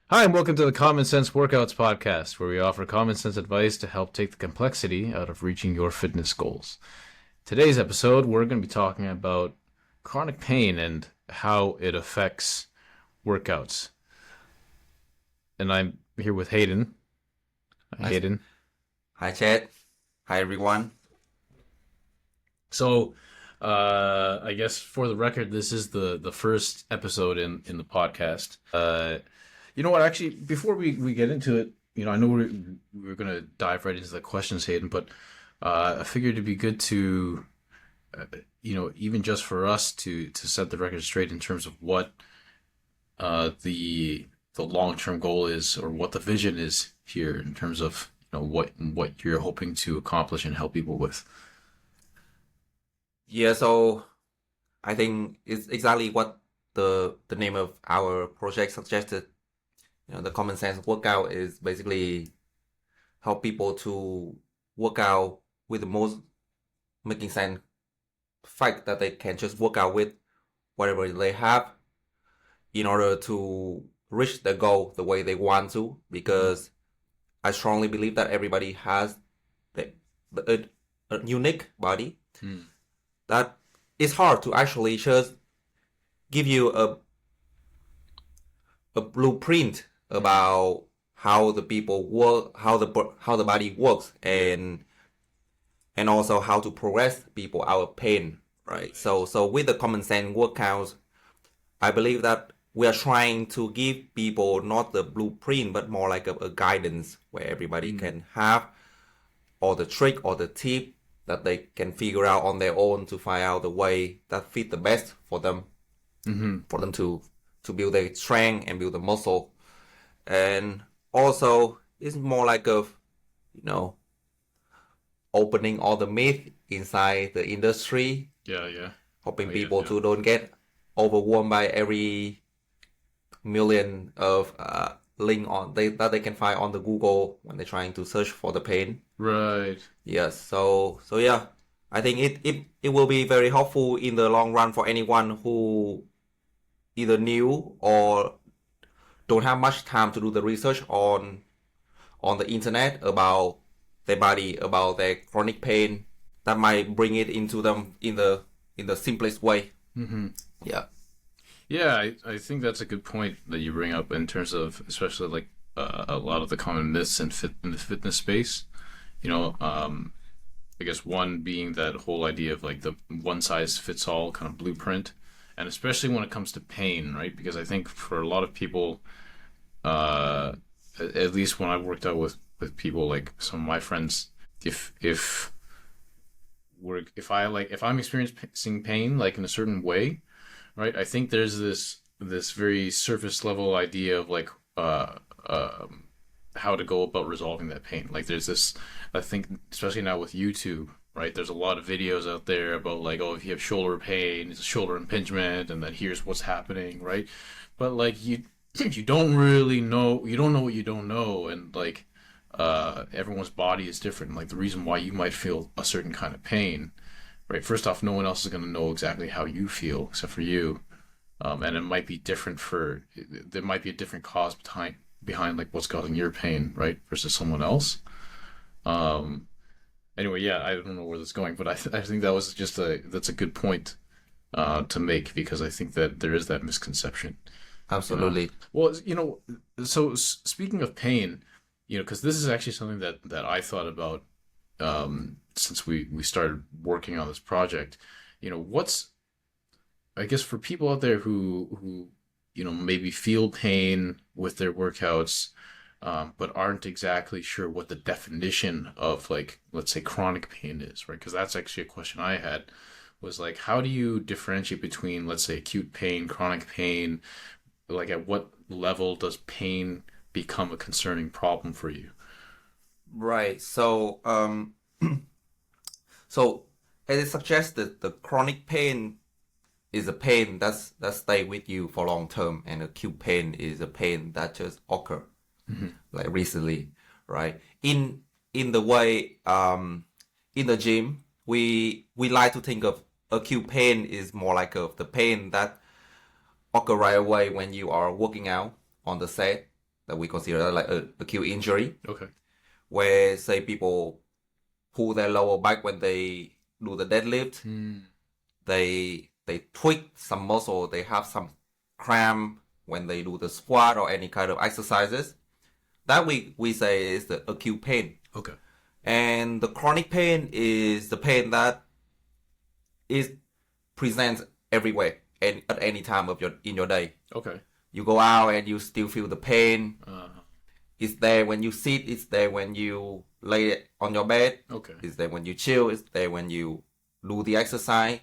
Hi, and welcome to the Common Sense Workouts podcast, where we offer common sense advice to help take the complexity out of reaching your fitness goals. Today's episode, we're going to be talking about chronic pain and how it affects workouts. And I'm here with Hayden. Hi, Hi, Hayden. hi, Chad. Hi, everyone. So, I guess for the record, this is the first episode in the podcast. You know what? Actually, before we get into it, I know we're gonna dive right into the questions, Hayden, but I figured it'd be good to, even just for us to set the record straight in terms of what the long term goal is, or what the vision is here in terms of what you're hoping to accomplish and help people with. Yeah, so I think it's exactly what the name of our project suggested. The common sense workout is basically help people to work out with the most making sense fact that they can just work out with whatever they have in order to reach the goal the way they want to, because I strongly believe that everybody has the, a unique body Hmm. that it's hard to actually just give you a blueprint about how the people work, how the body works, and also how to progress people out of pain, right? So with the common sense workouts, I believe that we are trying to give people not the blueprint, but more like a guidance where everybody can have all the trick or the tip that they can figure out on their own to find out the way that fit the best for them, for them to build their strength and build the muscle. And also, it's more like you know, opening all the myth inside the industry, Yeah. hoping Oh, people yeah. to don't get overwhelmed by every million of link that they can find on the Google when they're trying to search for the pain. Right. Yes, so yeah, I think it will be very helpful in the long run for anyone who either new or don't have much time to do the research on the internet about their body, about their chronic pain. That might bring it into them in the simplest way. Yeah. Yeah, I think that's a good point that you bring up in terms of especially like a lot of the common myths in the fitness space. I guess one being that whole idea of like the one size fits all kind of blueprint, and especially when it comes to pain, right? Because I think for a lot of people, uh, at least when I worked out with people like some of my friends, if if I'm experiencing pain like in a certain way, right? I think there's this very surface level idea of like how to go about resolving that pain. Like there's this, I think, especially now with YouTube, right? There's a lot of videos out there about like, oh, if you have shoulder pain, it's a shoulder impingement, and then here's what's happening, right? But like you don't really know, you don't know what you don't know, and like everyone's body is different. Like the reason why you might feel a certain kind of pain, right? First off, no one else is going to know exactly how you feel except for you. And it might be different there might be a different cause behind like what's causing your pain, right, versus someone else. Um, anyway, yeah, I don't know where this is going, but I think that was that's a good point to make because I think that there is that misconception, you know. Absolutely. Well, so speaking of pain, because this is actually something that I thought about since we started working on this project. What's I guess for people out there who maybe feel pain with their workouts, but aren't exactly sure what the definition of like let's say chronic pain is, right? Because that's actually a question I had was like how do you differentiate between let's say acute pain, chronic pain? Like at what level does pain become a concerning problem for you? Right. So as it suggests that the chronic pain is a pain that stay with you for long term, and acute pain is a pain that just occur like recently, right? In the way in the gym, we like to think of acute pain is more like the pain that occur right away when you are working out on the set, that we consider that like a acute injury, Okay. where say people pull their lower back when they do the deadlift, they tweak some muscle, they have some cramp when they do the squat or any kind of exercises. That we say is the acute pain. Okay. And the chronic pain is the pain that is presents everywhere and at any time of your day. Okay. You go out and you still feel the pain. Uh, It's there when you sit. It's there when you lay on your bed. okay. It's there when you chill. It's there when you do the exercise.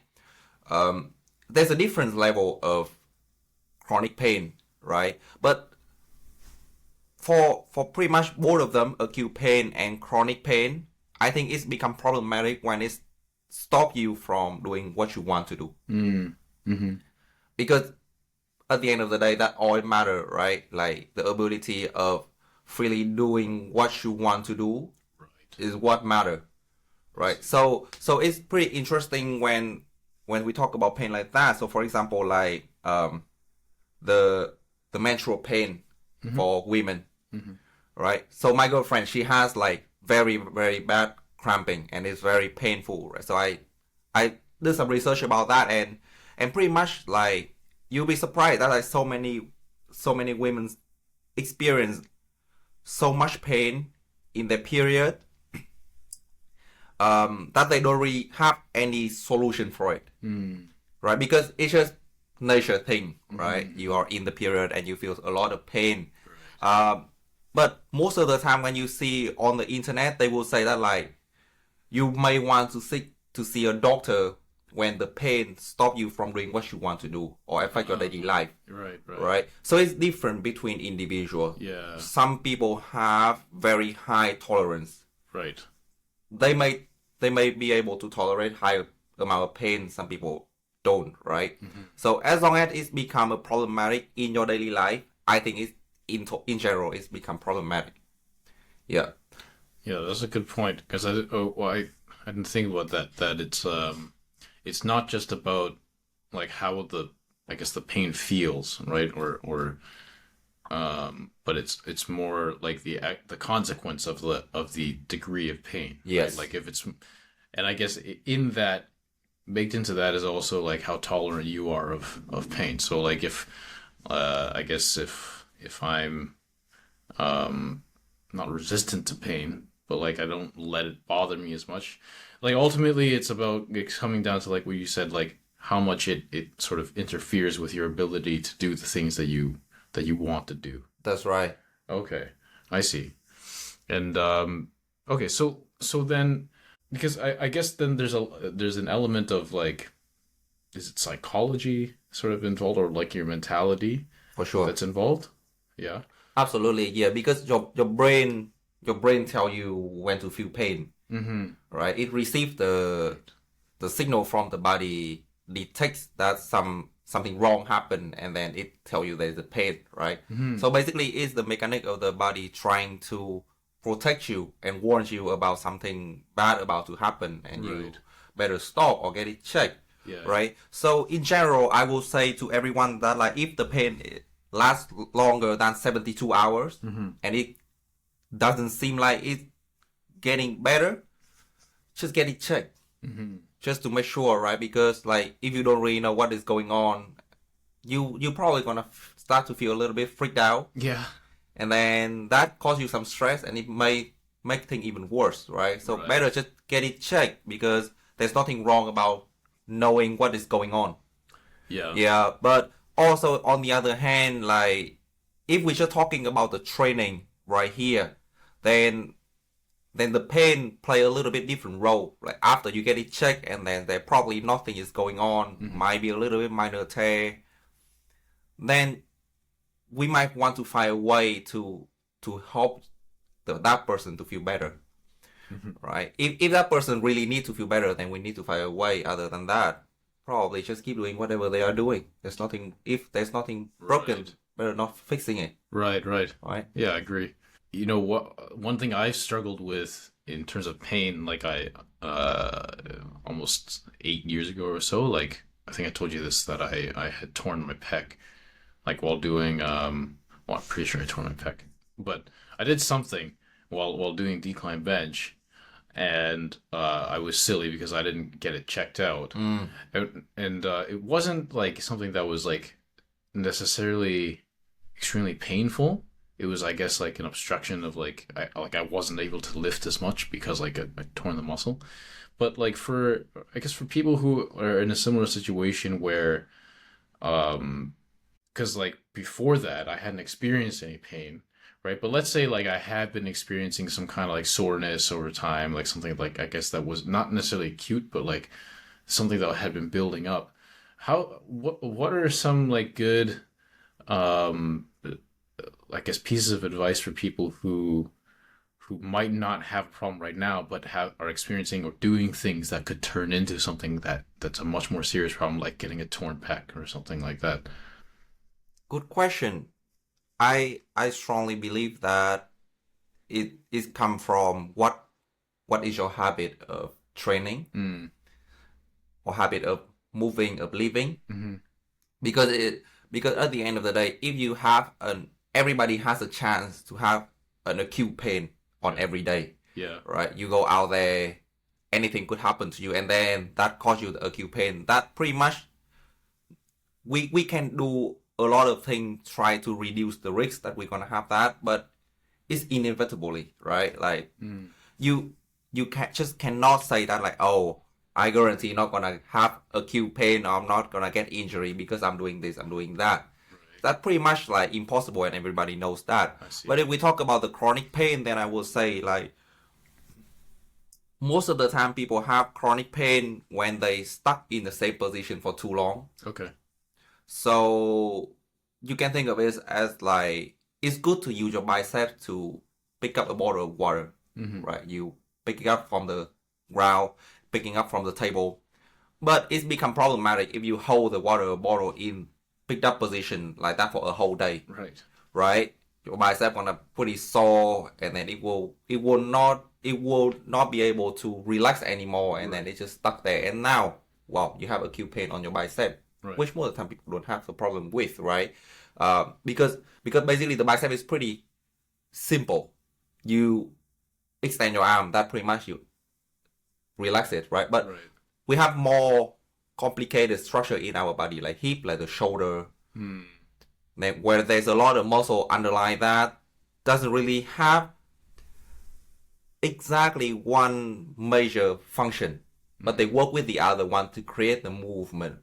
There's a different level of chronic pain, right? But for pretty much both of them, acute pain and chronic pain, I think it's become problematic when it stop you from doing what you want to do. Because at the end of the day, that all matter, right? Like the ability of freely doing what you want to do is what matter, right? So it's pretty interesting when we talk about pain like that. So for example, like the menstrual pain for women, right? So my girlfriend, she has like very, very bad cramping and it's very painful, right? So I did some research about that and pretty much like you'll be surprised that like so many women experience so much pain in their period that they don't really have any solution for it, right? Because it's just nature thing, right? You are in the period and you feel a lot of pain. But most of the time when you see on the internet, they will say that like you may want to see a doctor when the pain stop you from doing what you want to do or affect your daily life. Right. So it's different between individuals. Yeah. Some people have very high tolerance. Right. They may be able to tolerate high amount of pain. Some people don't, right? So as long as it's become a problematic in your daily life, I think it's in general it's become problematic. Yeah. Yeah, that's a good point because I didn't think about that it's not just about like how the pain feels, right? Or but it's more like the consequence of the degree of pain. Yes. Right? Like if it's, and I guess in that, baked into that is also like how tolerant you are of pain. So like if I guess if I'm not resistant to pain, but like I don't let it bother me as much. Like ultimately it's coming down to like what you said, like how much it sort of interferes with your ability to do the things that you want to do. That's right. Okay, I see. And okay, so then because I guess then there's an element of like, is it psychology sort of involved or like your mentality For sure. that's involved? Yeah. Absolutely, yeah. Because your brain tell you when to feel pain, right? It receives the signal from the body, detects that something wrong happened, and then it tell you there's a pain, right? So basically, it's the mechanic of the body trying to protect you and warn you about something bad about to happen, and you better stop or get it checked, right? So in general, I will say to everyone that like if the pain lasts longer than 72 hours and it doesn't seem like it's getting better, just get it checked. Just to make sure, right? Because like if you don't really know what is going on, you're probably gonna start to feel a little bit freaked out. Yeah. And then that cause you some stress and it may make things even worse, right? So better just get it checked because there's nothing wrong about knowing what is going on. Yeah, but also on the other hand, like if we're just talking about the training right here, then the pain play a little bit different role. Like after you get it checked and then there probably nothing is going on, might be a little bit minor tear, then we might want to find a way to help that person to feel better, right? If that person really needs to feel better, then we need to find a way. Other than that, probably just keep doing whatever they are doing. If there's nothing broken, better not fixing it. Right. Right? Yeah, I agree. You know what? One thing I've struggled with in terms of pain, like I almost 8 years ago or so, like I think I told you this, that I had torn my pec, like while doing well, I'm pretty sure I tore my pec. but I did something while doing decline bench, and I was silly because I didn't get it checked out, and it wasn't like something that was like necessarily extremely painful. It was, I guess, like an obstruction of I wasn't able to lift as much because like I torn the muscle. But like for I guess for people who are in a similar situation where because like before that I hadn't experienced any pain, right? But let's say like I had been experiencing some kind of like soreness over time, like something like I guess that was not necessarily acute, but like something that had been building up. What are some like good um I guess pieces of advice for people who might not have a problem right now, but are experiencing or doing things that could turn into something that's a much more serious problem, like getting a torn pec or something like that. Good question. I strongly believe that it come from what is your habit of training or habit of moving, of living. Because at the end of the day, if you have everybody has a chance to have an acute pain on every day. Yeah. Right? You go out there, anything could happen to you, and then that cause you the acute pain. That pretty much we can do a lot of things try to reduce the risk that we're gonna have that, but it's inevitably, right? Like you cannot say that like, oh, I guarantee not gonna have acute pain or I'm not gonna get injury because I'm doing this, I'm doing that. That's pretty much like impossible and everybody knows that. But if we talk about the chronic pain, then I will say like most of the time people have chronic pain when they stuck in the same position for too long. Okay. So you can think of it as like it's good to use your bicep to pick up a bottle of water, right? You pick it up from the ground, picking up from the table. But it's become problematic if you hold the water bottle in picked up position like that for a whole day. Right. Right? Your bicep gonna pretty sore, and then it will not be able to relax anymore, and then it's just stuck there. And now, wow, you have acute pain on your bicep, which most of the time people don't have the problem with, right? Because basically the bicep is pretty simple. You extend your arm, that pretty much you relax it, right? But we have more complicated structure in our body, like hip, like the shoulder, where there's a lot of muscle underlying that doesn't really have exactly one major function, but they work with the other one to create the movement,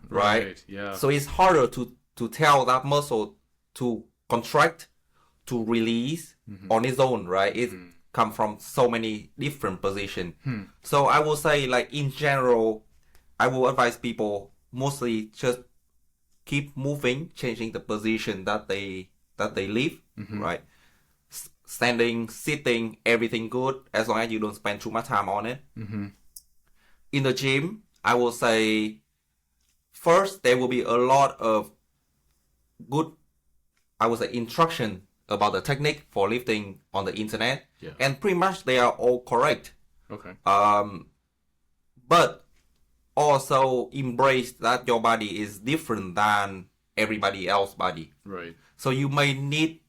right? Yeah. So it's harder to tell that muscle to contract, to release on its own, right? It come from so many different positions. So I will say, like in general, I will advise people mostly just keep moving, changing the position that they live, right? Standing, sitting, everything good as long as you don't spend too much time on it. In the gym, I will say first there will be a lot of good, I would say, instruction about the technique for lifting on the internet, and pretty much they are all correct. Okay. But also embrace that your body is different than everybody else's body. Right. So you may need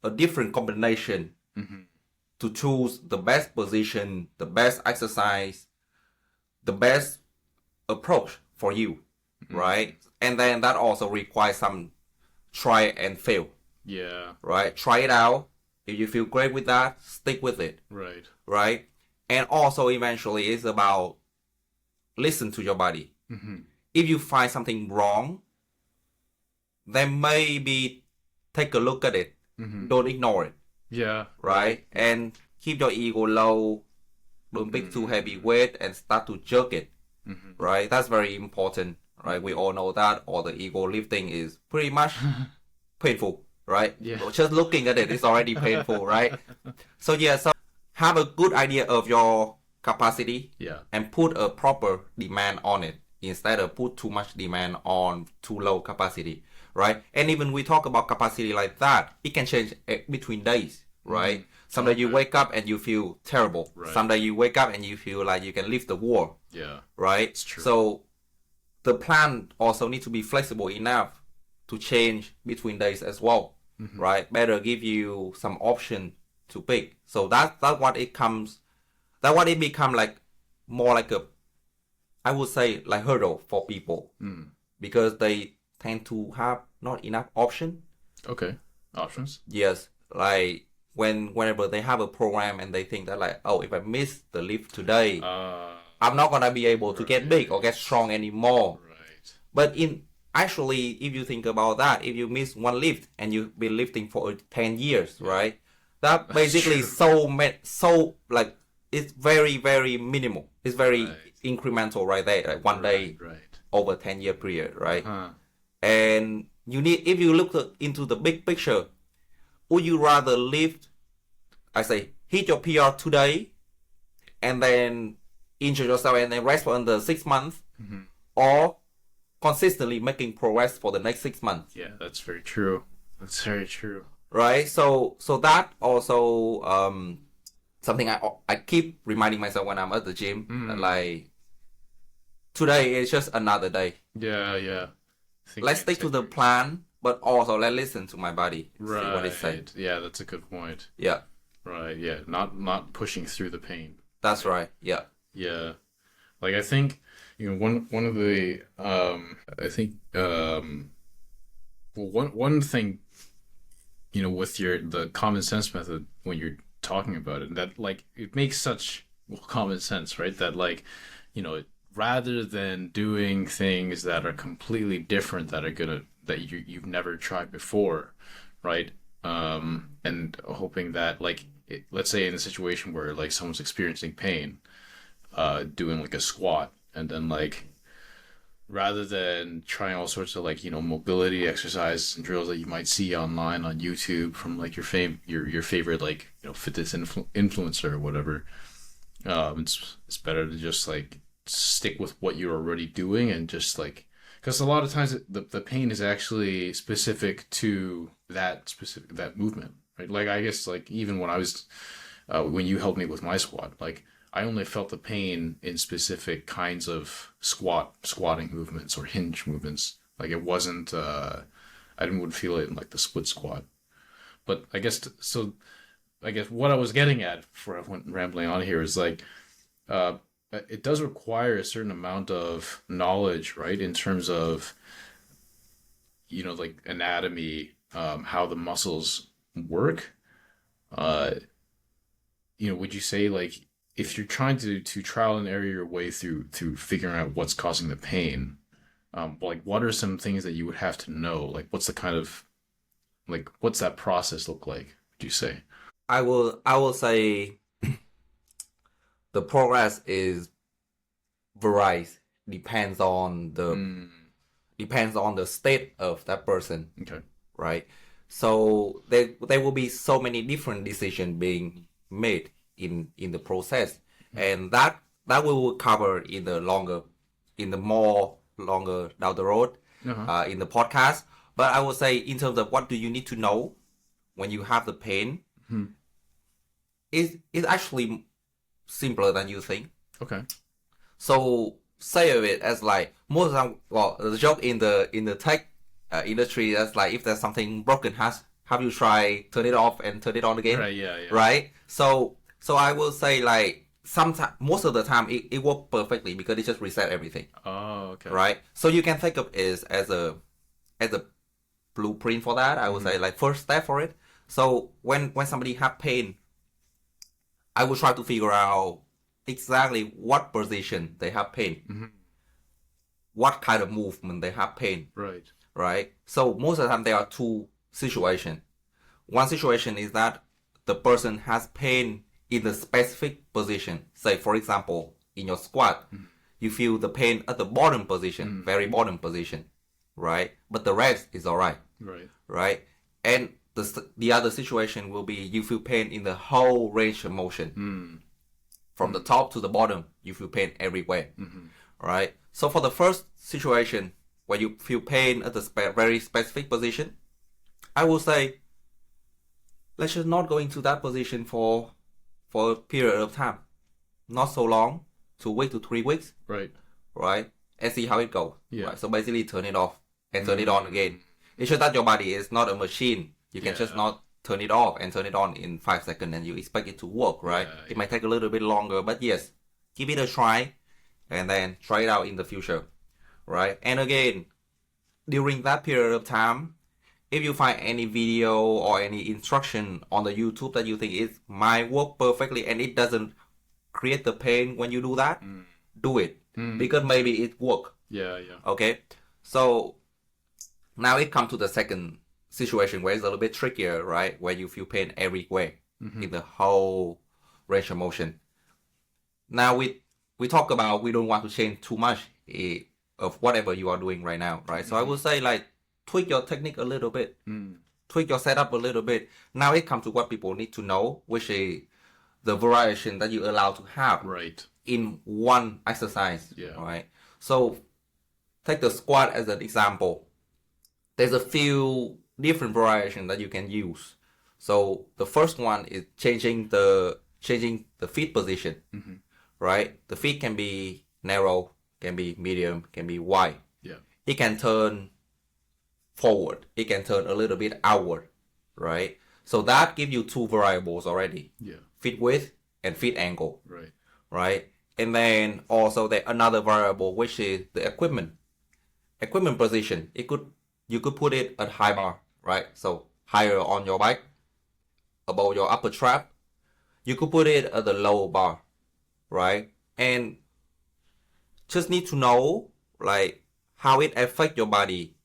a different combination to choose the best position, the best exercise, the best approach for you, right? And then that also requires some try and fail. Yeah. Right? Try it out. If you feel great with that, stick with it. Right. Right? And also eventually it's about listen to your body. If you find something wrong, then maybe take a look at it. Don't ignore it. Yeah. Right? And keep your ego low. Don't pick too heavy weight and start to jerk it. Right? That's very important. Right? We all know that. Or the ego lifting is pretty much painful. Right? Yeah. Just looking at it is already painful, right? So have a good idea of your capacity, and put a proper demand on it instead of put too much demand on too low capacity, right? And even we talk about capacity like that, it can change between days, right? Some day you wake up and you feel terrible. Some day you wake up and you feel like you can lift the wall. Yeah. Right? It's true. So the plan also needs to be flexible enough to change between days as well. right? Better give you some option to pick. So that's what it comes. That's what it become like more like a, I would say like hurdle for people because they tend to have not enough option. Okay. Options. Yes, like whenever they have a program and they think that like, oh, if I miss the lift today, I'm not gonna be able to get big or get strong anymore. Right. But actually, if you think about that, if you miss one lift and you've been lifting for 10 years, right? That basically so like it's very, very minimal. It's very incremental right there, like one day over 10-year period, right? And you need, if you look into the big picture, would you rather lift, I say, hit your PR today and then injure yourself and then rest for under 6 months, or consistently making progress for the next 6 months? Yeah, that's very true. That's very true. Right. So that also something I keep reminding myself when I'm at the gym, that like today is just another day. Yeah. Let's stick to the plan, but also let's listen to my body. Right. See what it says. Yeah, that's a good point. Yeah. Right. Yeah. Not pushing through the pain. That's right. Yeah. Yeah. Like I think, one of the I think well, one thing, with the common sense method when you're talking about it, that like it makes such common sense, right? That like, rather than doing things that are completely different that you've never tried before, right? And hoping that like let's say in a situation where like someone's experiencing pain, doing like a squat, and then like rather than trying all sorts of like mobility exercises and drills that you might see online on YouTube from like your favorite like fitness influencer or whatever, it's better to just like stick with what you're already doing, and just like, because a lot of times the pain is actually specific to that movement, right? Like I guess like even when I was when you helped me with my squat, like I only felt the pain in specific kinds of squatting movements or hinge movements. Like it wasn't, I wouldn't feel it in like the split squat. But I guess what I was getting at before I went rambling on here is like, it does require a certain amount of knowledge, right? In terms of, like anatomy, how the muscles work. Would you say like, if you're trying to trial and error your way through figuring out what's causing the pain, like what are some things that you would have to know? Like what's that process look like, would you say? I will say the progress is varies, depends on the state of that person. Okay. Right? So there will be so many different decisions being made in the process, and that we will cover in the more longer down the road, in the podcast. But I would say in terms of what do you need to know when you have the pain, is actually simpler than you think. Okay. So say of it as like most of the time, well, the joke in the tech industry, that's like if there's something broken, have you try turn it off and turn it on again? Right. Yeah. Right. So I will say like sometimes, most of the time it works perfectly because it just reset everything. Oh, okay. Right. So you can think of it as a blueprint for that. I would say like first step for it. So when somebody have pain, I will try to figure out exactly what position they have pain, what kind of movement they have pain. Right. Right. So most of the time there are two situations. One situation is that the person has pain in the specific position. Say, for example, in your squat, you feel the pain at the bottom position, very bottom position, right? But the rest is all right. Right. Right? And the other situation will be you feel pain in the whole range of motion. From the top to the bottom, you feel pain everywhere. Right? So for the first situation, where you feel pain at the very specific position, I will say, let's just not go into that position for a period of time. Not so long, 2 weeks to 3 weeks. Right. Right? And see how it goes. Yeah. Right? So basically turn it off and turn it on again. It's just that your body is not a machine You can just Yeah. not turn it off and turn it on in 5 seconds and you expect it to work, right? Yeah, It might take a little bit longer, but yes, give it a try and then try it out in the future, right? And again, during that period of time, if you find any video or any instruction on the YouTube that you think it might work perfectly and it doesn't create the pain when you do that, do it because maybe it work. Yeah, yeah. Okay, so now it comes to the second situation where it's a little bit trickier, right? Where you feel pain everywhere in the whole range of motion. Now we talk about we don't want to change too much of whatever you are doing right now, right? So I would say like tweak your technique a little bit, tweak your setup a little bit. Now it comes to what people need to know, which is the variation that you allow to have Right. in one exercise. Yeah. Right. So take the squat as an example. There's a few different variations that you can use. So the first one is changing the feet position. Right. The feet can be narrow, can be medium, can be wide. Yeah. It can turn forward. It can turn a little bit outward. Right. So that gives you two variables already. Yeah. Feet width and feet angle. Right. Right. And then also the another variable which is the equipment position. You could put it at high bar, right? So higher on your bike, above your upper trap. You could put it at the lower bar, right? And just need to know like how it affects your body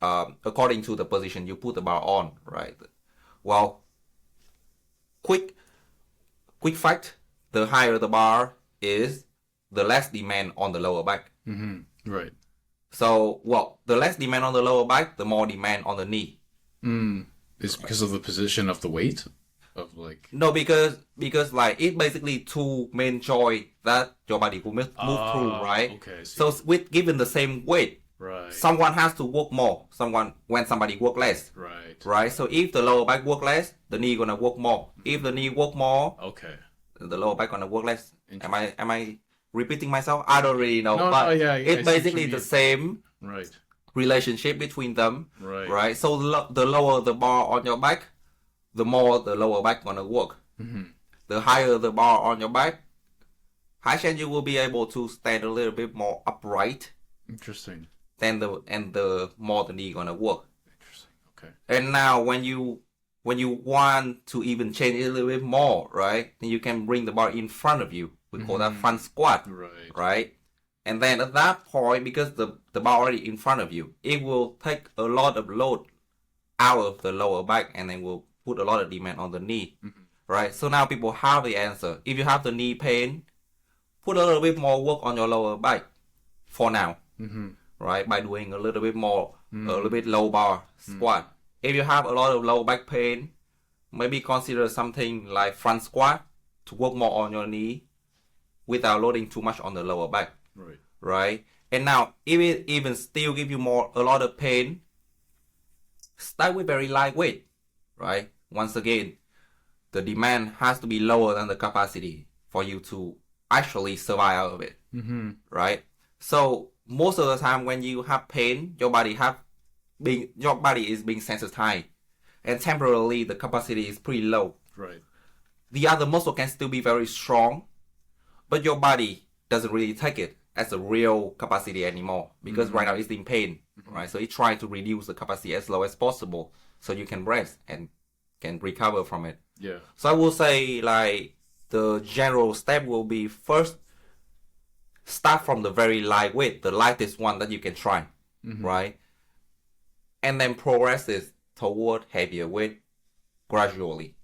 according to the position you put the bar on, right? Well, quick fact, the higher the bar is, the less demand on the lower back. Right. So, well, the less demand on the lower back, the more demand on the knee. Is because of the position of the weight of like. No, because like it basically two main joint that your body will move through, right? Okay. I see. So with given the same weight, Right. someone has to work more. When somebody work less, Right. right? So if the lower back work less, the knee gonna work more. If the knee work more, Okay. the lower back gonna work less. Am I repeating myself? I don't really know, No, but no, yeah, I see it's what basically you the mean. same Right. relationship between them, Right. right? So the lower the bar on your back, the more the lower back gonna work. The higher the bar on your back, high chance you will be able to stand a little bit more upright Interesting. than the more the knee gonna work. Interesting. Okay. And now when you want to even change it a little bit more, right? Then you can bring the bar in front of you. We call that front squat, Right. right? And then at that point, because the bar already in front of you, it will take a lot of load out of the lower back and then will put a lot of demand on the knee, right? So now people have the answer. If you have the knee pain, put a little bit more work on your lower back for now, right? By doing a little bit more, a little bit low bar squat. If you have a lot of low back pain, maybe consider something like front squat to work more on your knee without loading too much on the lower back. Right. Right? And now, if it even still give you a lot of pain, start with very lightweight, right? Once again, the demand has to be lower than the capacity for you to actually survive out of it, right? So most of the time when you have pain, your body is being sensitized, and temporarily the capacity is pretty low. Right. The other muscle can still be very strong, but your body doesn't really take it as a real capacity anymore because right now it's in pain, right? So it tries to reduce the capacity as low as possible so you can rest and can recover from it. Yeah. So I will say like the general step will be first start from the very lightweight, the lightest one that you can try, right? And then progress it toward heavier weight gradually,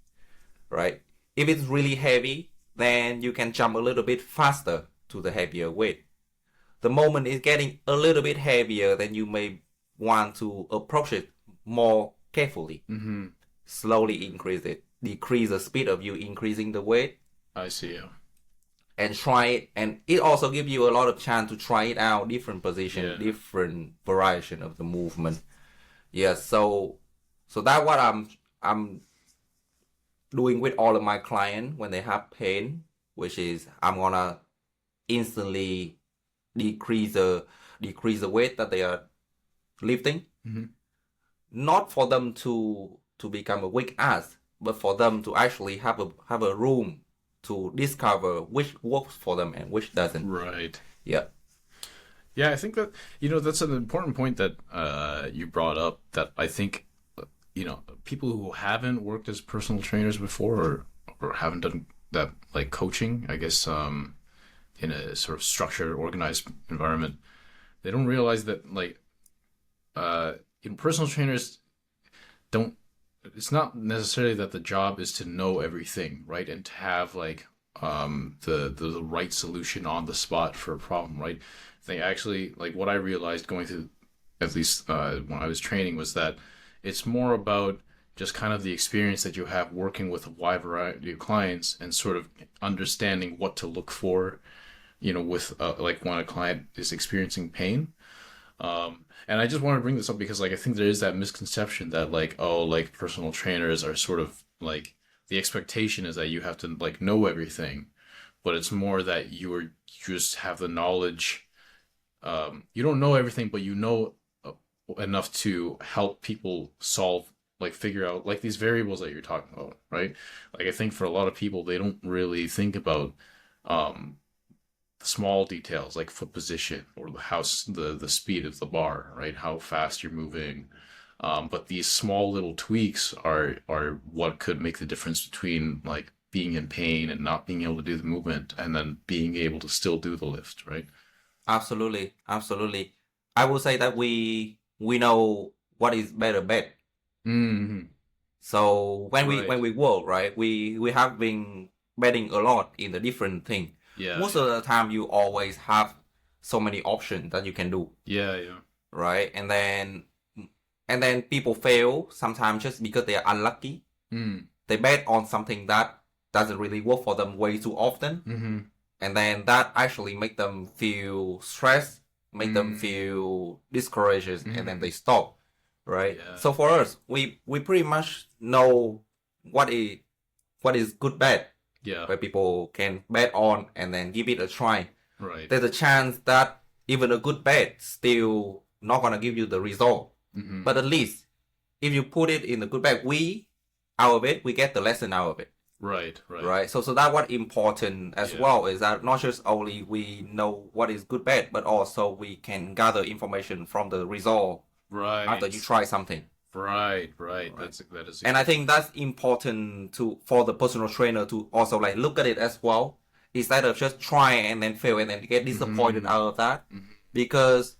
right? If it's really heavy, then you can jump a little bit faster to the heavier weight. The moment it's getting a little bit heavier, then you may want to approach it more carefully. Slowly increase it. Decrease the speed of you increasing the weight. I see. Yeah. And try it. And it also gives you a lot of chance to try it out, different position, different variation of the movement. Yeah, so that's what I'm doing with all of my clients when they have pain, which is I'm gonna instantly decrease the weight that they are lifting, not for them to become a weak ass, but for them to actually have a room to discover which works for them and which doesn't. Right. Yeah. Yeah, I think that that's an important point that you brought up. That I think people who haven't worked as personal trainers before or haven't done that like coaching, I guess, in a sort of structured, organized environment, they don't realize that like personal trainers don't. It's not necessarily that the job is to know everything, right, and to have like the right solution on the spot for a problem, right? They actually like what I realized going through, at least when I was training, was that it's more about just kind of the experience that you have working with a wide variety of clients and sort of understanding what to look for, with like when a client is experiencing pain. And I just want to bring this up because like I think there is that misconception that like, oh, like personal trainers are sort of like the expectation is that you have to like know everything, but it's more that you just have the knowledge. You don't know everything, but you know enough to help people solve, like figure out like these variables that you're talking about, right? Like I think for a lot of people, they don't really think about um, small details like foot position or the speed of the bar, right? How fast you're moving. But these small little tweaks are what could make the difference between like being in pain and not being able to do the movement and then being able to still do the lift, right? Absolutely, absolutely. I will say that we know what is better bet. Mm-hmm. So when Right. we work, right, we have been betting a lot in the different thing. Yeah. Most of the time, you always have so many options that you can do, Yeah. Yeah. right? And then people fail sometimes just because they are unlucky. Mm. They bet on something that doesn't really work for them way too often, Mm-hmm. and then that actually make them feel stressed, make them Mm. feel discouraged, and then Mm-hmm. they stop, right? Yeah. So for us, we pretty much know what is what is good bet, Yeah. where people can bet on and then give it a try. Right. There's a chance that even a good bet still not gonna give you the result, Mm-hmm. but at least if you put it in the good bet, we out of it, we get the lesson out of it. Right. Right. Right. So that what important as Yeah. well is that not just only we know what is good bad, but also we can gather information from the result Right. after you try something. Right. Right. That is. And I think that's important to for the personal trainer to also like look at it as well, instead of just trying and then fail and then get disappointed Mm-hmm. out of that. Mm-hmm. Because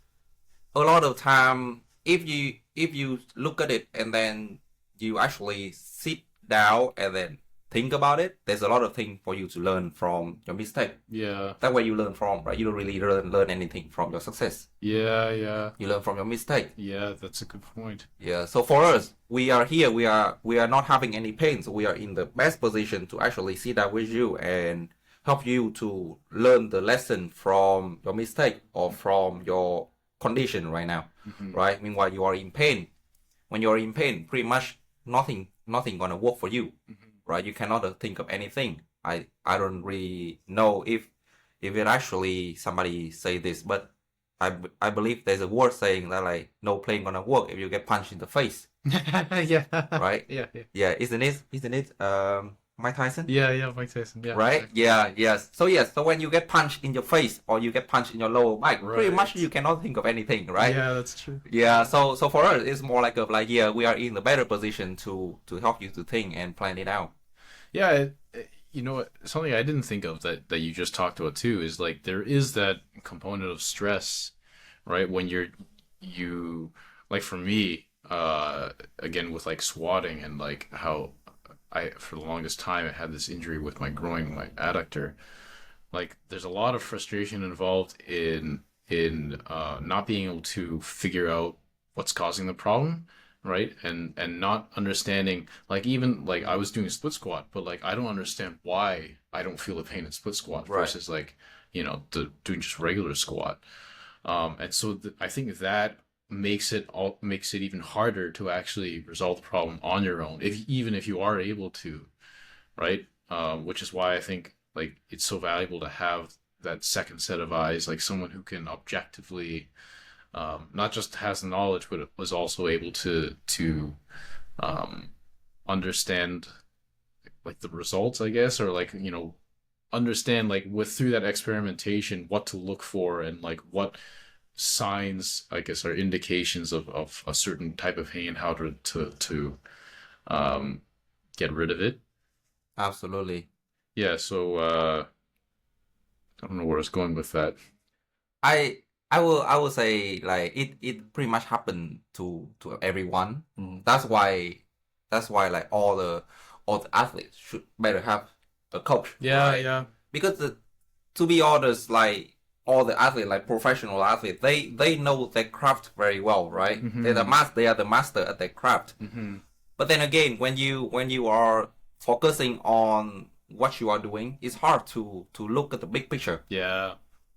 a lot of time if you look at it and then you actually sit down and then think about it, there's a lot of things for you to learn from your mistake. Yeah. That way you learn from, right? You don't really learn anything from your success. Yeah. Yeah. You learn from your mistake. Yeah. That's a good point. Yeah. So for us, we are here. We are not having any pain. So we are in the best position to actually sit down with you and help you to learn the lesson from your mistake or from your condition right now, Mm-hmm. right? Meanwhile, you are in pain. When you are in pain, pretty much nothing gonna work for you, Mm-hmm. right? You cannot think of anything. I don't really know if it actually somebody say this, but I believe there's a word saying that like no plane gonna work if you get punched in the face, Yeah. right? Yeah. Yeah. Yeah, isn't it Mike Tyson? Yeah. Yeah. Mike Tyson. Yeah. Right? Exactly. Yeah, yes. So yes, so when you get punched in your face or you get punched in your lower back, pretty much Right. you cannot think of anything, right? Yeah. That's true. Yeah, so for us it's more like yeah, we are in a better position to help you to think and plan it out. Yeah. Something I didn't think of that you just talked about too is like there is that component of stress, right? When you like for me, again with like squatting and like how I for the longest time I had this injury with my groin, my adductor. Like there's a lot of frustration involved in not being able to figure out what's causing the problem, right? And not understanding like even like I was doing a split squat, but like I don't understand why I don't feel the pain in split squat Right. versus like doing just regular squat. And so I think that makes it even harder to actually resolve the problem on your own, if you are able to, right? Which is why I think like it's so valuable to have that second set of eyes, like someone who can objectively not just has the knowledge, but was also able to um, understand like the results, I guess, or like understand like with through that experimentation what to look for and like what signs I guess are indications of a certain type of pain, how to um, get rid of it. Absolutely. Yeah, so I don't know where I was going with that. I I will say like it pretty much happened to everyone. That's why like all the athletes should better have a coach, Yeah, right? yeah. Because to be honest, like all the athletes, like professional athletes, they know their craft very well, right? Mm-hmm. They are the master at their craft. Mm-hmm. But then again, when you are focusing on what you are doing, it's hard to look at the big picture, Yeah.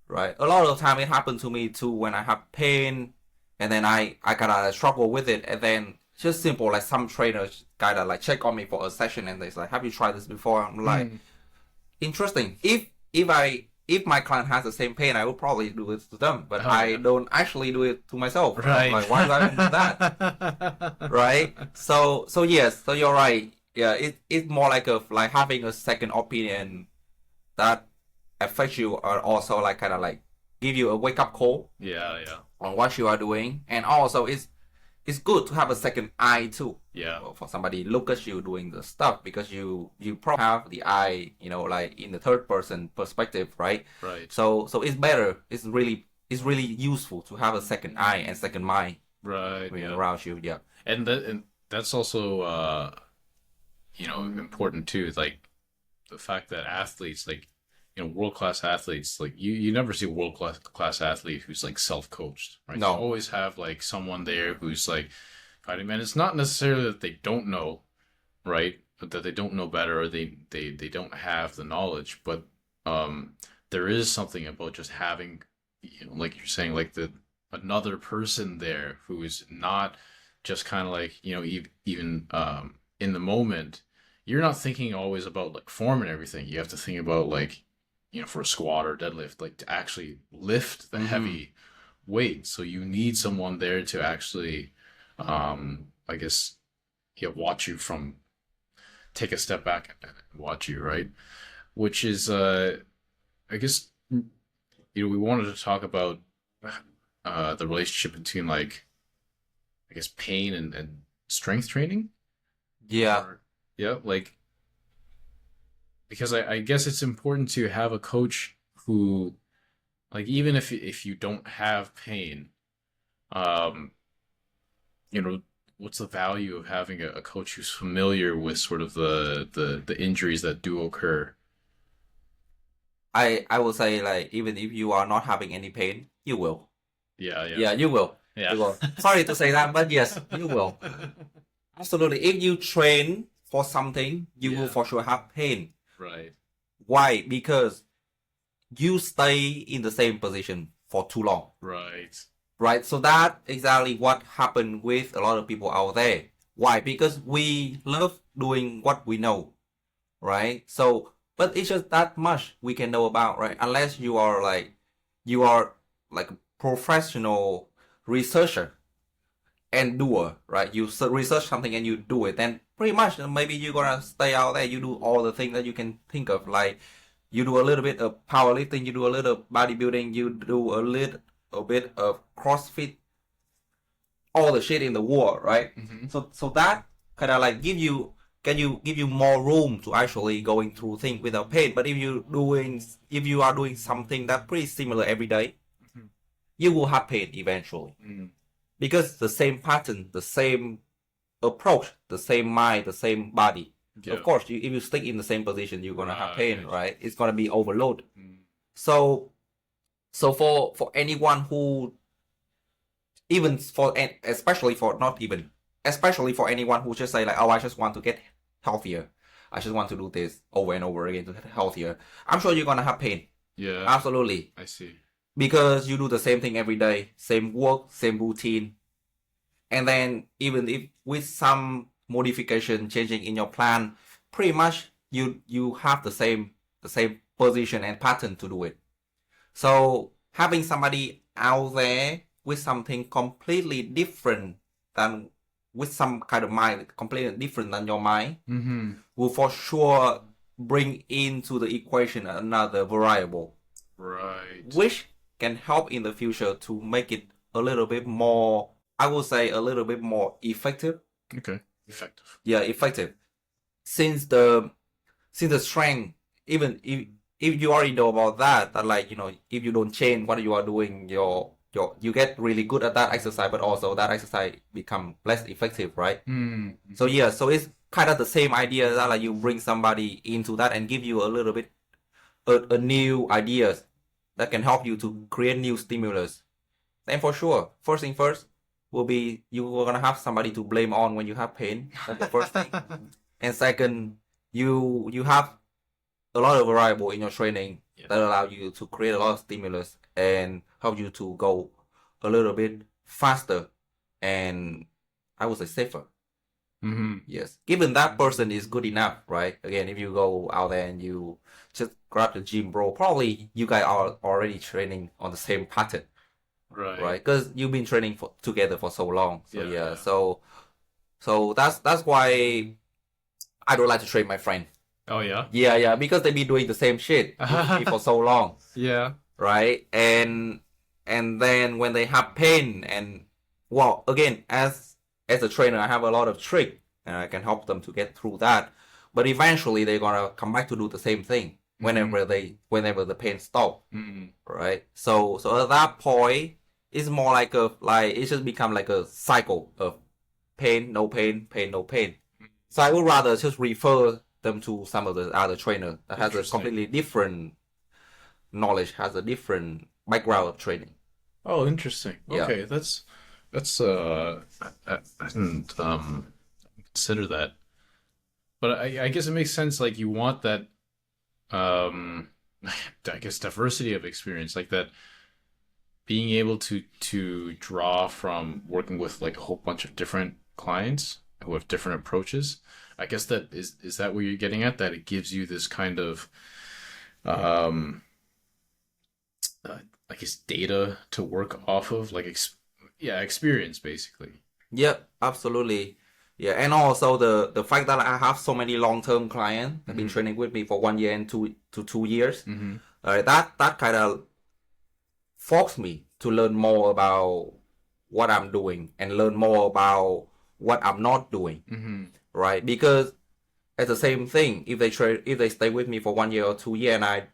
right? A lot of the time it happened to me too when I have pain, and then I kind of struggle with it, and then just simple like some trainers kind of like check on me for a session, and they're like, "Have you tried this before?" I'm like, Mm. interesting. If my client has the same pain, I would probably do it to them, but Oh I yeah. don't actually do it to myself. I'm Right. like, why do I do that? Right? So yes, so you're right. Yeah, it's more like having a second opinion that affects you, or also like kind of like give you a wake up call Yeah, yeah. on what you are doing, and also it's good to have a second eye too. Yeah. For somebody look at you doing the stuff, because you probably have the eye, like in the third person perspective, right? Right. So it's better. It's really useful to have a second eye and second mind Right. Yeah. around you. Yeah. And that's also important too. Like the fact that athletes like world class athletes like you never see a world class athlete who's like self coached, right? You No. always have like someone there who's like guiding. Man, it's not necessarily that they don't know, right? But that they don't know better or they don't have the knowledge. But there is something about just having, like you're saying, like the another person there who is not just kind of like even in the moment. You're not thinking always about like form and everything. You have to think about like for a squat or deadlift, like to actually lift the Mm-hmm. heavy weight. So you need someone there to actually, I guess, watch you from take a step back and watch you, right? Which is, I guess, we wanted to talk about the relationship between like, I guess, pain and strength training. Yeah. Or, yeah, like because I guess it's important to have a coach who, like, even if you don't have pain, um, you know, what's the value of having a coach who's familiar with sort of the injuries that do occur? I will say, like, even if you are not having any pain, you will. Yeah, yeah, Yeah, you will. yeah. You will. Sorry to say that, but yes, you will. Absolutely. If you train for something, you will Yeah. for sure have pain. Right. Why? Because you stay in the same position for too long, Right. right? So that exactly what happened with a lot of people out there. Why? Because we love doing what we know, right? So, but it's just that much we can know about, right? Unless you are like a professional researcher and doer, right? You research something and you do it, then pretty much maybe you're gonna stay out there. You do all the things that you can think of, like you do a little bit of powerlifting, you do a little bodybuilding, you do a bit of CrossFit, all the shit in the world, right? Mm-hmm. So that kind of like give you more room to actually going through things without pain. But if you are doing something that's pretty similar every day, Mm-hmm. you will have pain eventually, Mm-hmm. because the same pattern, the same approach, the same mind, the same body. Yeah. Of course, if you stick in the same position, you're gonna have pain, Right. right? It's gonna be overload. Mm. So for anyone who, even for especially for not even especially for anyone who just say like, oh, I just want to get healthier, I just want to do this over and over again to get healthier, I'm sure you're gonna have pain. Yeah. Absolutely. I see. Because you do the same thing every day, same work, same routine, and then even if with some modification changing in your plan, pretty much you have the same position and pattern to do it. So having somebody out there with something completely different than with some kind of mind completely different than your mind will for sure bring into the equation another variable, Right. which can help in the future to make it a little bit more, I would say a little bit more effective. Okay. Effective. Yeah, effective. Since the strength, even if you already know about that like, you know, if you don't change what you are doing, you get really good at that exercise, but also that exercise become less effective, right? So yeah, so it's kind of the same idea that like you bring somebody into that and give you a little bit a new ideas that can help you to create new stimulus. And for sure, first thing first will be you are gonna have somebody to blame on when you have pain. That's the first thing. And second, you have a lot of variable in your training that allow you to create a lot of stimulus and help you to go a little bit faster and I would say safer. Yes, given that person is good enough, right? Again, if you go out there and you just grab the gym bro, probably you guys are already training on the same pattern, right? Because you've been training together for so long. So yeah. So that's why I don't like to train my friend. Oh yeah. Yeah, because they've been doing the same shit with me for so long. Yeah. Right, and then when they have pain, and well, again, as a trainer, I have a lot of trick and I can help them to get through that. But eventually, they're gonna come back to do the same thing whenever the pain stop. Right. So at that point, it's more like it just become like a cycle of pain, no pain, pain, no pain. So I would rather just refer them to some of the other trainer that has a completely different knowledge, has a different background of training. Oh, interesting. Yeah. Okay, that's I didn't consider that, but I guess it makes sense. Like you want that, I guess diversity of experience, like that, being able to draw from working with like a whole bunch of different clients who have different approaches. I guess that is that what you're getting at? That it gives you this kind of I guess data to work off of, like experience basically. Yep, absolutely. Yeah, and also the fact that I have so many long-term clients that have been training with me for 1 year and 2 years, that kind of forced me to learn more about what I'm doing and learn more about what I'm not doing, right? Because it's the same thing. If they stay with me for 1 year or 2 years and I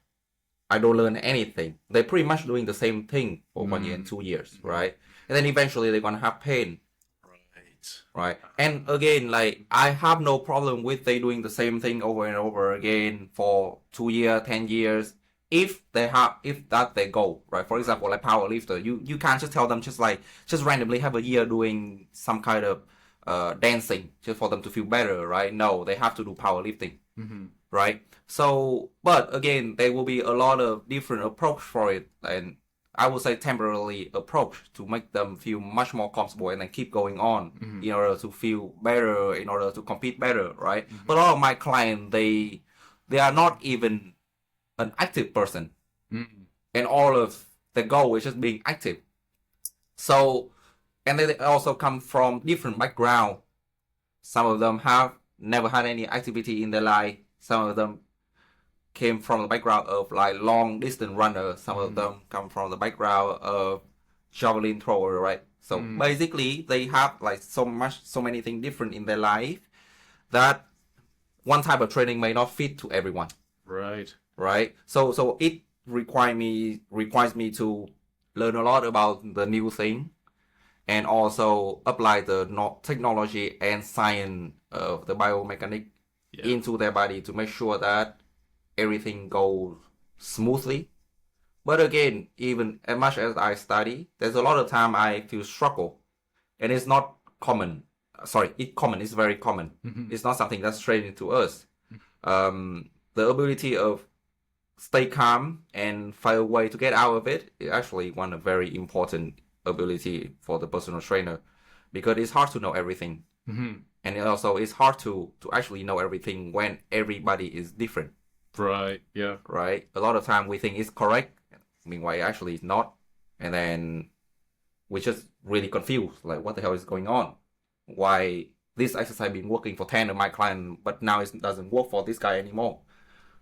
don't learn anything, they're pretty much doing the same thing for 1 year and 2 years, right? And then eventually they're gonna have pain. Right. And again, like I have no problem with they doing the same thing over and over again for 2 years, 10 years. If that their goal, right? For example, like powerlifter, you can't just tell them just randomly have a year doing some kind of dancing just for them to feel better, right? No, they have to do powerlifting, right? So, but again, there will be a lot of different approach for it, and I would say temporarily approach to make them feel much more comfortable and then keep going on in order to feel better, in order to compete better, right? But a lot of my clients, they are not even an active person, and all of the goal is just being active. So, and they also come from different background. Some of them have never had any activity in their life. Some of them came from the background of like long distance runner. Some of them come from the background of javelin thrower, right? So basically they have like so many things different in their life that one type of training may not fit to everyone. Right. So it requires me to learn a lot about the new thing and also apply the technology and science of the biomechanics into their body to make sure that everything goes smoothly. But again, even as much as I study, there's a lot of time I feel struggle, and it's not common. Sorry, it's very common. It's not something that's trained to us. The ability of stay calm and find a way to get out of it is actually one of very important ability for the personal trainer, because it's hard to know everything, and also it's hard to actually know everything when everybody is different. Right. Yeah. Right. A lot of time we think it's correct, meanwhile actually it's not, and then we just really confused, like what the hell is going on? Why this exercise been working for 10 of my clients, but now it doesn't work for this guy anymore,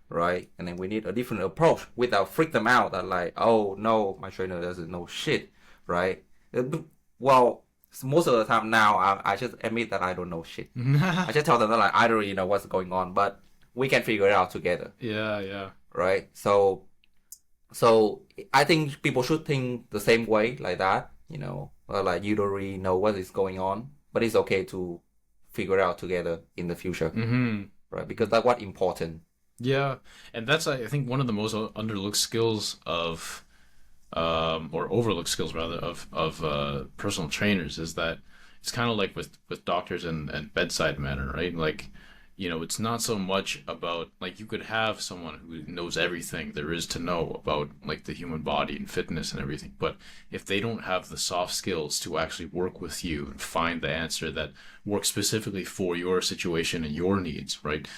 right? And then we need a different approach without freak them out that like, oh no, my trainer doesn't know shit, right? Well, most of the time now, I just admit that I don't know shit. I just tell them that like, I don't really know what's going on, but we can figure it out together. Yeah. Right? So I think people should think the same way like that, like you don't really know what is going on, but it's okay to figure it out together in the future, right? Because that's what's important. Yeah, and that's I think one of the most underlooked skills of, or overlooked skills rather of personal trainers is that it's kind of like with doctors and bedside manner, right? Like, it's not so much about like you could have someone who knows everything there is to know about like the human body and fitness and everything, but if they don't have the soft skills to actually work with you and find the answer that works specifically for your situation and your needs, right?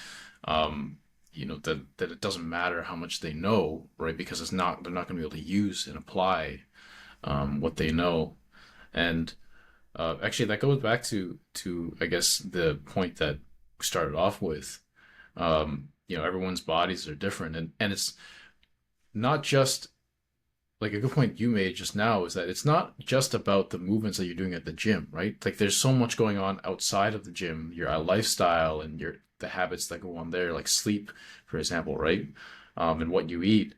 That it doesn't matter how much they know, right? Because they're not going to be able to use and apply what they know. And actually, that goes back to I guess the point that we started off with. Everyone's bodies are different, and it's not just like a good point you made just now is that it's not just about the movements that you're doing at the gym, right? Like there's so much going on outside of the gym, your lifestyle and the habits that go on there, like sleep, for example, right? And what you eat.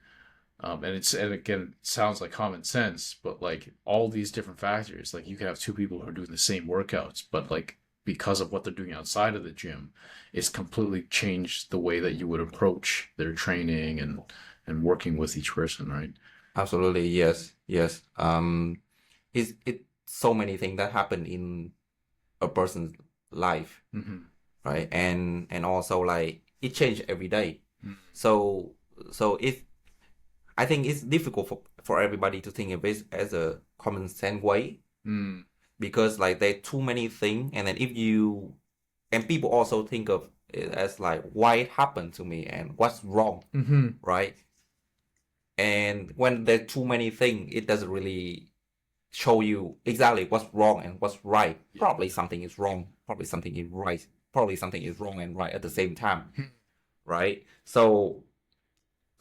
And again, it sounds like common sense, but like all these different factors, like you can have two people who are doing the same workouts, but like because of what they're doing outside of the gym, it's completely changed the way that you would approach their training and working with each person, right? Absolutely, yes. It's so many things that happen in a person's life, right? And also like it changes every day. So I think it's difficult for everybody to think of it as a common sense way, because like there are too many things, and then and people also think of it as like why it happened to me and what's wrong, right? And when there's too many things, it doesn't really show you exactly what's wrong and what's right. Probably something is wrong, probably something is right, probably something is wrong and right at the same time, right? So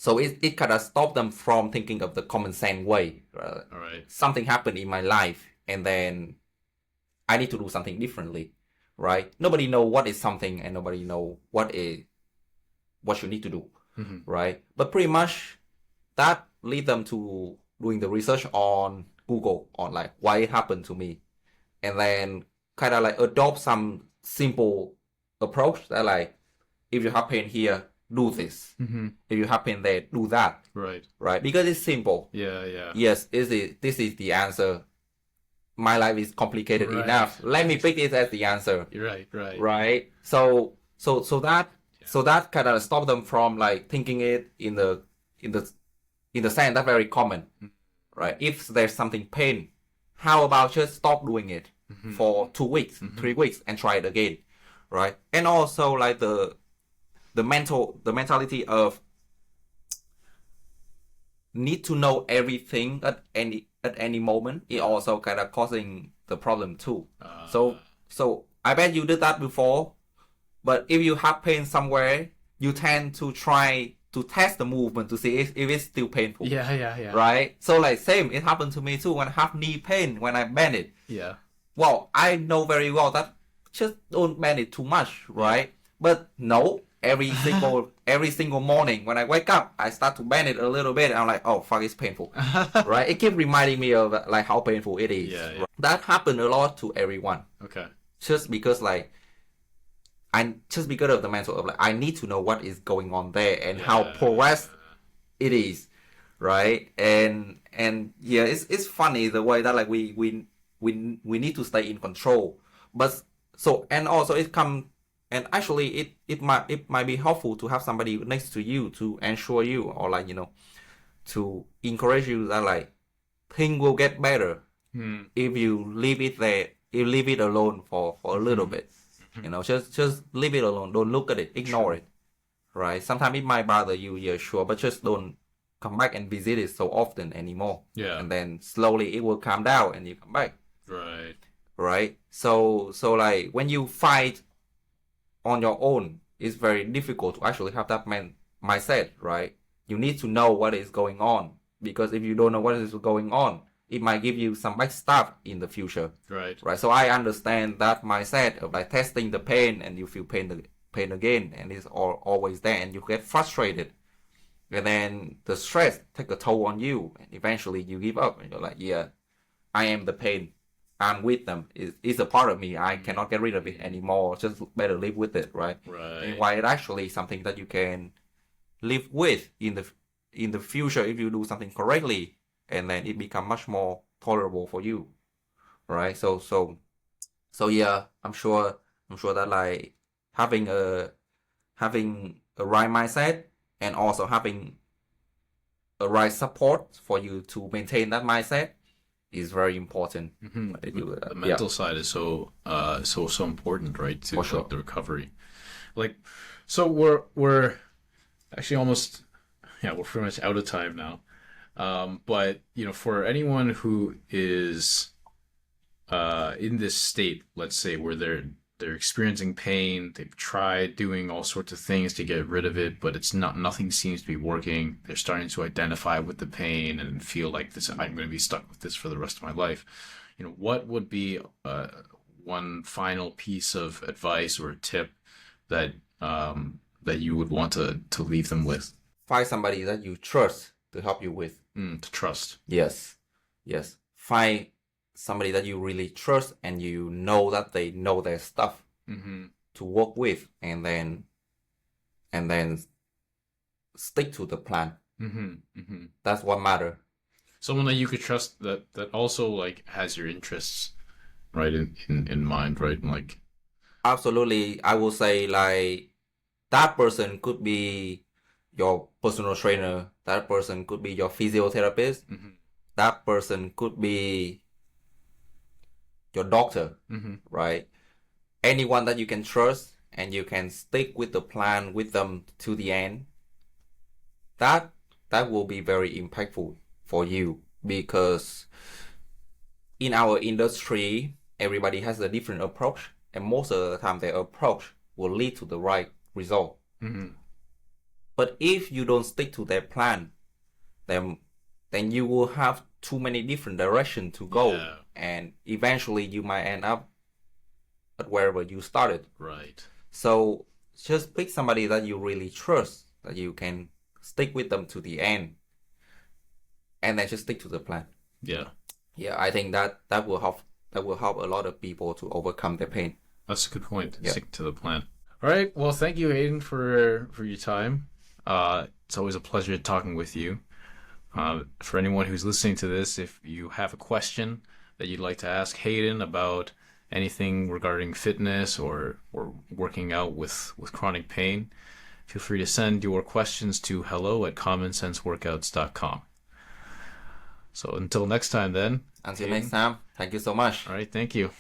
it kind of stopped them from thinking of the common sense way. All right. Something happened in my life, and then I need to do something differently, right? Nobody know what is something, and nobody know what you need to do, right? But pretty much that lead them to doing the research on Google on like why it happened to me, and then kind of like adopt some simple approach that like if you have pain here, do this. If you have pain there, do that. Right? Because it's simple. Yeah. Yes, this is the answer. My life is complicated enough. Let me pick it as the answer. Right. So that kind of stop them from like thinking it in the sense that's very common, right? If there's something pain, how about just stop doing it for 2 weeks, 3 weeks, and try it again, right? And also like the mentality of need to know everything at any moment is also kind of causing the problem too. So I bet you did that before, but if you have pain somewhere, you tend to try to test the movement to see if it's still painful. Yeah. Right? So like same, it happened to me too when I have knee pain when I bend it. Yeah. Well, I know very well that just don't bend it too much, right? But no, every single morning when I wake up, I start to bend it a little bit. And I'm like, oh fuck, it's painful, right? It keeps reminding me of like how painful it is. Yeah. That happened a lot to everyone. Okay. Just because of the mental of like I need to know what is going on there and how progressed it is, right? And yeah, it's funny the way that like we need to stay in control, but so and also it come and actually it might be helpful to have somebody next to you to ensure you or like to encourage you that like things will get better if you leave it there, you leave it alone for a little bit. Just leave it alone. Don't look at it. Ignore it. Right? Sometimes it might bother you, yeah, sure, but just don't come back and visit it so often anymore. Yeah. And then slowly it will calm down and you come back. Right. Right? So like when you fight on your own, it's very difficult to actually have that mindset, right? You need to know what is going on, because if you don't know what is going on, it might give you some backstab in the future. Right. Right. So I understand that mindset of like testing the pain, and you feel pain again, and it's always there, and you get frustrated, and then the stress take a toll on you, and eventually you give up, and you're like, yeah, I am the pain. I'm with them. It's a part of me. I cannot get rid of it anymore. Just better live with it, right? Right. And why it actually is something that you can live with in the future if you do something correctly, and then it become much more tolerable for you, right? So yeah, I'm sure that like having a right mindset, and also having a right support for you to maintain that mindset is very important. Mm-hmm. The mental side is so important, right? To For sure. like, the recovery. Like, so we're actually almost, yeah, we're pretty much out of time now. But you know, for anyone who is in this state, let's say, where they're experiencing pain, they've tried doing all sorts of things to get rid of it, but nothing seems to be working. They're starting to identify with the pain and feel like this, I'm going to be stuck with this for the rest of my life. You know, what would be one final piece of advice or tip that that you would want to leave them with? Find somebody that you trust to help you with. To trust. Yes. Find somebody that you really trust, and you know that they know their stuff, to work with, and then stick to the plan. That's what matters. Someone that you could trust, that also like has your interests right in mind, right? And like, absolutely, I will say like that person could be your personal trainer. That person could be your physiotherapist. That person could be your doctor, right? Anyone that you can trust, and you can stick with the plan with them to the end, that will be very impactful for you, because in our industry, everybody has a different approach, and most of the time their approach will lead to the right result. But if you don't stick to their plan, then you will have too many different directions to go. Yeah. And eventually you might end up at wherever you started. Right. So just pick somebody that you really trust, that you can stick with them to the end, and then just stick to the plan. Yeah. Yeah, I think that will help a lot of people to overcome their pain. That's a good point. Yeah. Stick to the plan. All right. Well, thank you, Hayden, for your time. It's always a pleasure talking with you. For anyone who's listening to this, if you have a question that you'd like to ask Hayden about anything regarding fitness or working out with chronic pain, feel free to send your questions to hello@commonsenseworkouts.com. So until next time then. Until next time, thank you so much. All right, thank you.